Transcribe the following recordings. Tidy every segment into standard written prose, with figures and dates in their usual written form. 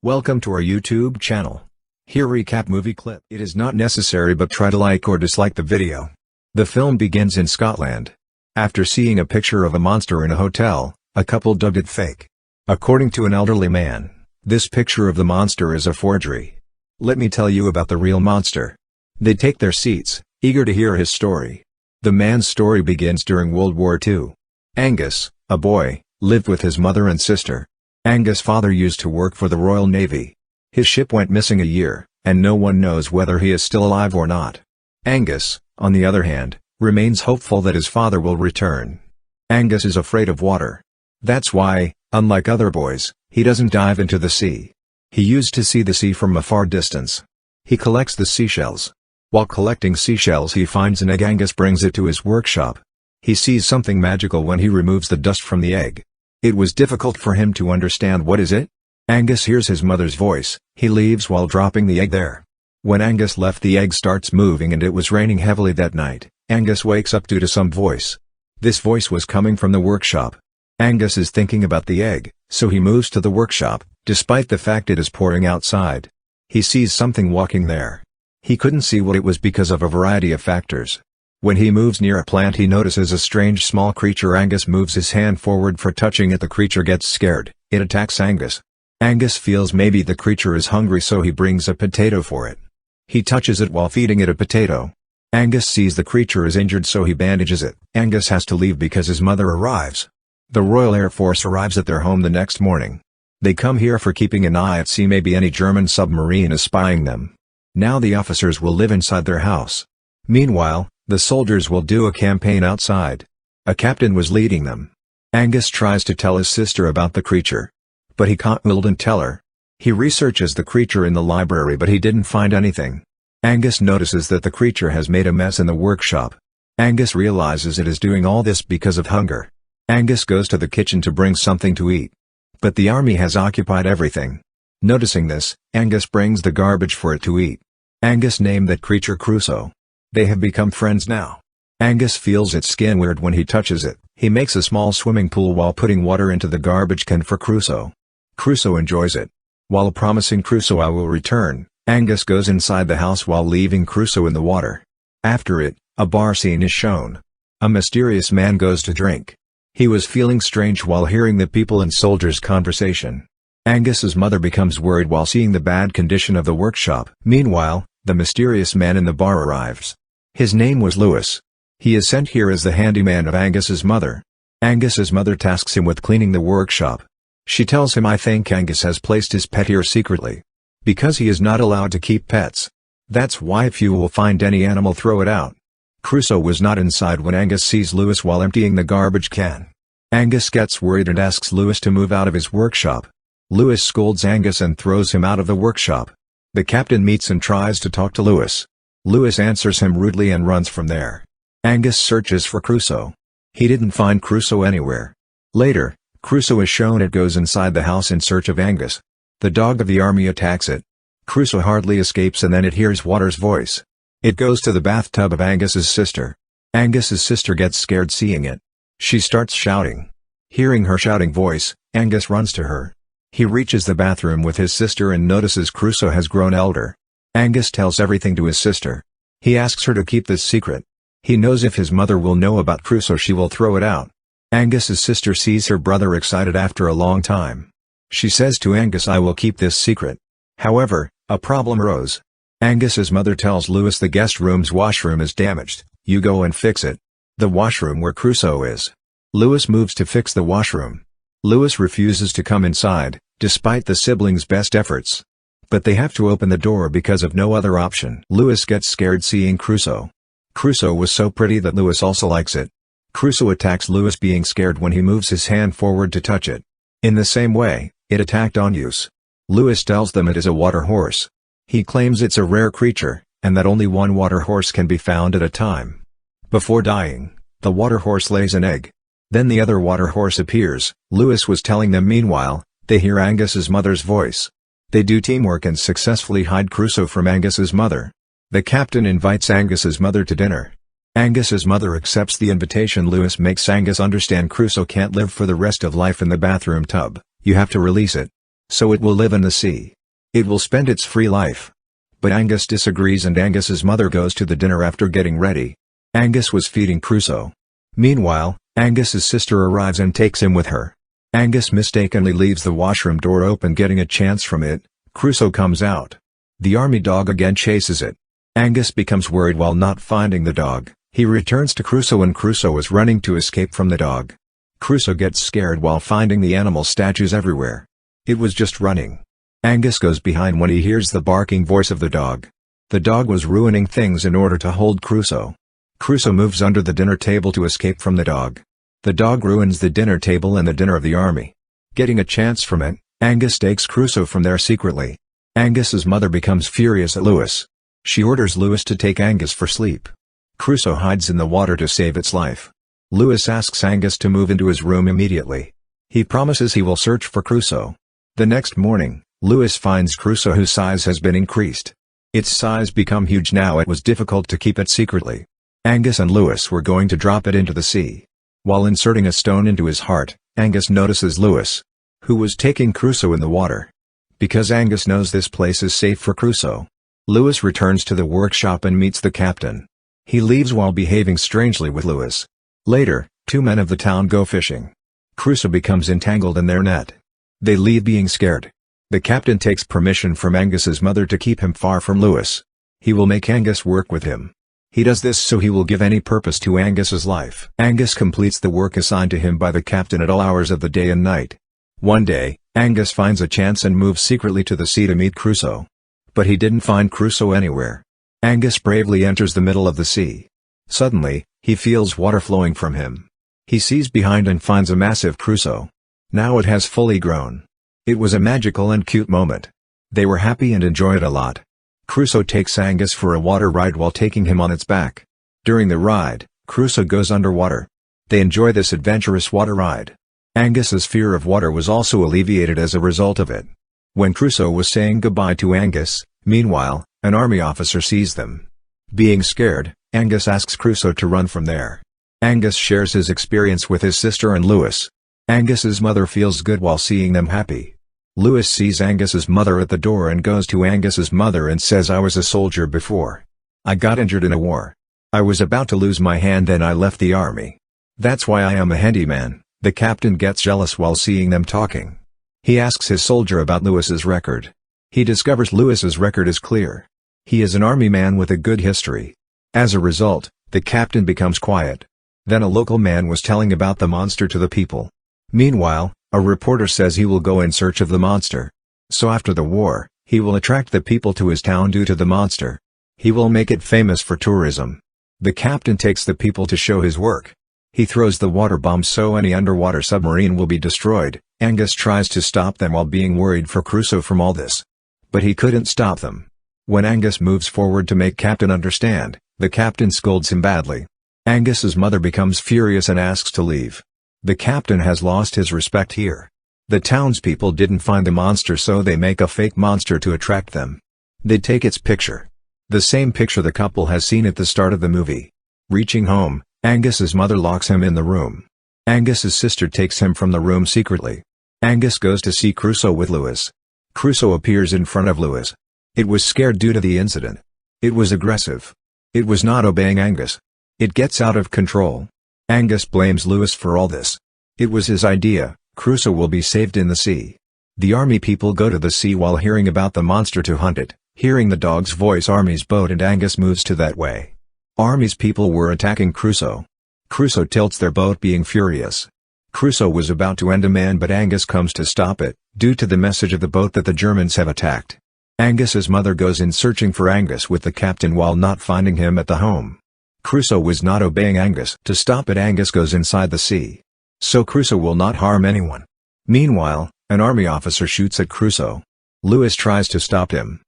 Welcome to our YouTube channel. Here recap movie clip. It is not necessary, but try to like or dislike the video. The film begins in Scotland. After seeing a picture of a monster in a hotel, a couple dubbed it fake. According to an elderly man, this picture of the monster is a forgery. Let me tell you about the real monster. They take their seats, eager to hear his story. The man's story begins during World War II. Angus, a boy, lived with his mother and sister. Angus' father used to work for the Royal Navy. His ship went missing a year, and no one knows whether he is still alive or not. Angus, on the other hand, remains hopeful that his father will return. Angus is afraid of water. That's why, unlike other boys, he doesn't dive into the sea. He used to see the sea from a far distance. He collects the seashells. While collecting seashells, he finds an egg. Angus brings it to his workshop. He sees something magical when he removes the dust from the egg. It was difficult for him to understand what is it. Angus hears his mother's voice. He leaves while dropping the egg there. When Angus left, the egg starts moving and it was raining heavily that night. Angus wakes up due to some voice. This voice was coming from the workshop. Angus is thinking about the egg, so he moves to the workshop, despite the fact it is pouring outside. He sees something walking there. He couldn't see what it was because of a variety of factors. When he moves near a plant, he notices a strange small creature. Angus moves his hand forward for touching it. The creature gets scared. It attacks Angus. Angus feels maybe the creature is hungry, so he brings a potato for it. He touches it while feeding it a potato. Angus sees the creature is injured, so he bandages it. Angus has to leave because his mother arrives. The Royal Air Force arrives at their home the next morning. They come here for keeping an eye at sea. Maybe any German submarine is spying them. Now the officers will live inside their house. Meanwhile, the soldiers will do a campaign outside. A captain was leading them. Angus tries to tell his sister about the creature, but he wouldn't tell her. He researches the creature in the library, but he didn't find anything. Angus notices that the creature has made a mess in the workshop. Angus realizes it is doing all this because of hunger. Angus goes to the kitchen to bring something to eat, but the army has occupied everything. Noticing this, Angus brings the garbage for it to eat. Angus named that creature Crusoe. They have become friends now. Angus feels its skin weird when he touches it. He makes a small swimming pool while putting water into the garbage can for Crusoe. Crusoe enjoys it. While promising Crusoe I will return, Angus goes inside the house while leaving Crusoe in the water. After it, a bar scene is shown. A mysterious man goes to drink. He was feeling strange while hearing the people and soldiers' conversation. Angus's mother becomes worried while seeing the bad condition of the workshop. Meanwhile, the mysterious man in the bar arrives. His name was Lewis. He is sent here as the handyman of Angus's mother. Angus's mother tasks him with cleaning the workshop. She tells him, I think Angus has placed his pet here secretly, because he is not allowed to keep pets. That's why if you will find any animal, throw it out. Crusoe was not inside when Angus sees Lewis while emptying the garbage can. Angus gets worried and asks Lewis to move out of his workshop. Lewis scolds Angus and throws him out of the workshop. The captain meets and tries to talk to Lewis. Lewis answers him rudely and runs from there. Angus searches for Crusoe. He didn't find Crusoe anywhere. Later, Crusoe is shown. It goes inside the house in search of Angus. The dog of the army attacks it. Crusoe hardly escapes and then it hears Water's voice. It goes to the bathtub of Angus's sister. Angus's sister gets scared seeing it. She starts shouting. Hearing her shouting voice, Angus runs to her. He reaches the bathroom with his sister and notices Crusoe has grown elder. Angus tells everything to his sister. He asks her to keep this secret. He knows if his mother will know about Crusoe she will throw it out. Angus's sister sees her brother excited after a long time. She says to Angus, I will keep this secret. However, a problem arose. Angus's mother tells Lewis the guest room's washroom is damaged. You go and fix it. The washroom where Crusoe is. Lewis moves to fix the washroom. Lewis refuses to come inside, despite the siblings' best efforts. But they have to open the door because of no other option. Lewis gets scared seeing Crusoe. Crusoe was so pretty that Lewis also likes it. Crusoe attacks Lewis, being scared when he moves his hand forward to touch it. In the same way, it attacked Angus. Lewis tells them it is a water horse. He claims it's a rare creature, and that only one water horse can be found at a time. Before dying, the water horse lays an egg. Then the other water horse appears. Lewis was telling them. Meanwhile, they hear Angus's mother's voice. They do teamwork and successfully hide Crusoe from Angus's mother. The captain invites Angus's mother to dinner. Angus's mother accepts the invitation. Lewis makes Angus understand Crusoe can't live for the rest of life in the bathroom tub. You have to release it. so it will live in the sea. It will spend its free life. But Angus disagrees and Angus's mother goes to the dinner after getting ready. Angus was feeding Crusoe. Meanwhile, Angus's sister arrives and takes him with her. Angus mistakenly leaves the washroom door open, getting a chance from it. Crusoe comes out. The army dog again chases it. Angus becomes worried while not finding the dog. He returns to Crusoe and Crusoe is running to escape from the dog. Crusoe gets scared while finding the animal statues everywhere. It was just running. Angus goes behind when he hears the barking voice of the dog. The dog was ruining things in order to hold Crusoe. Crusoe moves under the dinner table to escape from the dog. The dog ruins the dinner table and the dinner of the army. Getting a chance from it, Angus takes Crusoe from there secretly. Angus's mother becomes furious at Lewis. She orders Lewis to take Angus for sleep. Crusoe hides in the water to save its life. Lewis asks Angus to move into his room immediately. He promises he will search for Crusoe. The next morning, Lewis finds Crusoe whose size has been increased. Its size become huge now. It was difficult to keep it secretly. Angus and Lewis were going to drop it into the sea. While inserting a stone into his heart, Angus notices Lewis, who was taking Crusoe in the water. Because Angus knows this place is safe for Crusoe, Lewis returns to the workshop and meets the captain. He leaves while behaving strangely with Lewis. Later, two men of the town go fishing. Crusoe becomes entangled in their net. They leave being scared. The captain takes permission from Angus's mother to keep him far from Lewis. He will make Angus work with him. He does this so he will give any purpose to Angus's life. Angus completes the work assigned to him by the captain at all hours of the day and night. One day, Angus finds a chance and moves secretly to the sea to meet Crusoe. But he didn't find Crusoe anywhere. Angus bravely enters the middle of the sea. Suddenly, he feels water flowing from him. He sees behind and finds a massive Crusoe. Now it has fully grown. It was a magical and cute moment. They were happy and enjoy it a lot. Crusoe takes Angus for a water ride while taking him on its back. During the ride, Crusoe goes underwater. They enjoy this adventurous water ride. Angus's fear of water was also alleviated as a result of it. When Crusoe was saying goodbye to Angus, meanwhile, an army officer sees them. Being scared, Angus asks Crusoe to run from there. Angus shares his experience with his sister and Lewis. Angus's mother feels good while seeing them happy. Lewis sees Angus's mother at the door and goes to Angus's mother and says, "I was a soldier before. I got injured in a war. I was about to lose my hand, then I left the army. That's why I am a handyman." The captain gets jealous while seeing them talking. He asks his soldier about Lewis's record. He discovers Lewis's record is clear. He is an army man with a good history. As a result, the captain becomes quiet. Then a local man was telling about the monster to the people. Meanwhile, a reporter says he will go in search of the monster. So after the war, he will attract the people to his town due to the monster. He will make it famous for tourism. The captain takes the people to show his work. He throws the water bomb so any underwater submarine will be destroyed. Angus tries to stop them while being worried for Crusoe from all this. But he couldn't stop them. When Angus moves forward to make Captain understand, the captain scolds him badly. Angus's mother becomes furious and asks to leave. The captain has lost his respect here. The townspeople didn't find the monster, so they make a fake monster to attract them. They take its picture. The same picture the couple has seen at the start of the movie. Reaching home, Angus's mother locks him in the room. Angus's sister takes him from the room secretly. Angus goes to see Crusoe with Lewis. Crusoe appears in front of Lewis. It was scared due to the incident. It was aggressive. It was not obeying Angus. It gets out of control. Angus blames Lewis for all this. It was his idea. Crusoe will be saved in the sea. The army people go to the sea while hearing about the monster to hunt it. Hearing the dog's voice, Army's boat and Angus moves to that way. Army's people were attacking Crusoe. Crusoe tilts their boat, being furious. Crusoe was about to end a man, but Angus comes to stop it, due to the message of the boat that the Germans have attacked. Angus's mother goes in searching for Angus with the captain while not finding him at the home. Crusoe was not obeying Angus. To stop it, Angus goes inside the sea. So Crusoe will not harm anyone. Meanwhile, an army officer shoots at Crusoe. Lewis tries to stop him.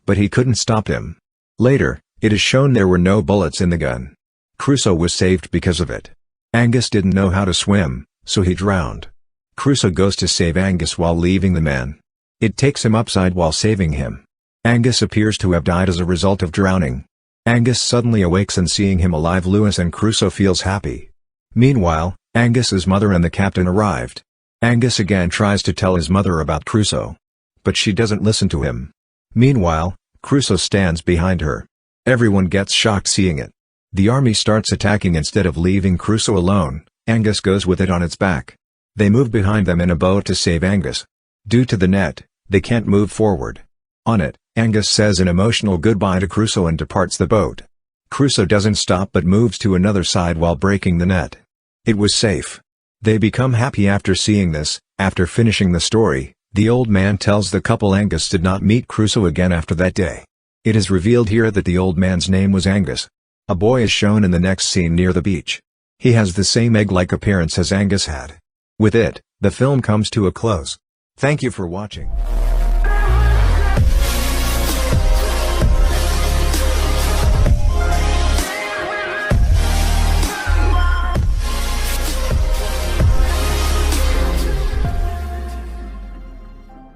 But he couldn't stop him. Later, it is shown there were no bullets in the gun. Crusoe was saved because of it. Angus didn't know how to swim, so he drowned. Crusoe goes to save Angus while leaving the man. It takes him upside while saving him. Angus appears to have died as a result of drowning. Angus suddenly awakes and seeing him alive, Lewis and Crusoe feels happy. Meanwhile, Angus's mother and the captain arrived. Angus again tries to tell his mother about Crusoe. but she doesn't listen to him. Meanwhile, Crusoe stands behind her. Everyone gets shocked seeing it. The army starts attacking. Instead of leaving Crusoe alone, Angus goes with it on its back. They move behind them in a boat to save Angus. Due to the net, they can't move forward. On it, Angus says an emotional goodbye to Crusoe and departs the boat. Crusoe doesn't stop but moves to another side while breaking the net. It was safe. They become happy after seeing this. After finishing the story, the old man tells the couple Angus did not meet Crusoe again after that day. It is revealed here that the old man's name was Angus. A boy is shown in the next scene near the beach. He has the same egg-like appearance as Angus had. With it, the film comes to a close. Thank you for watching.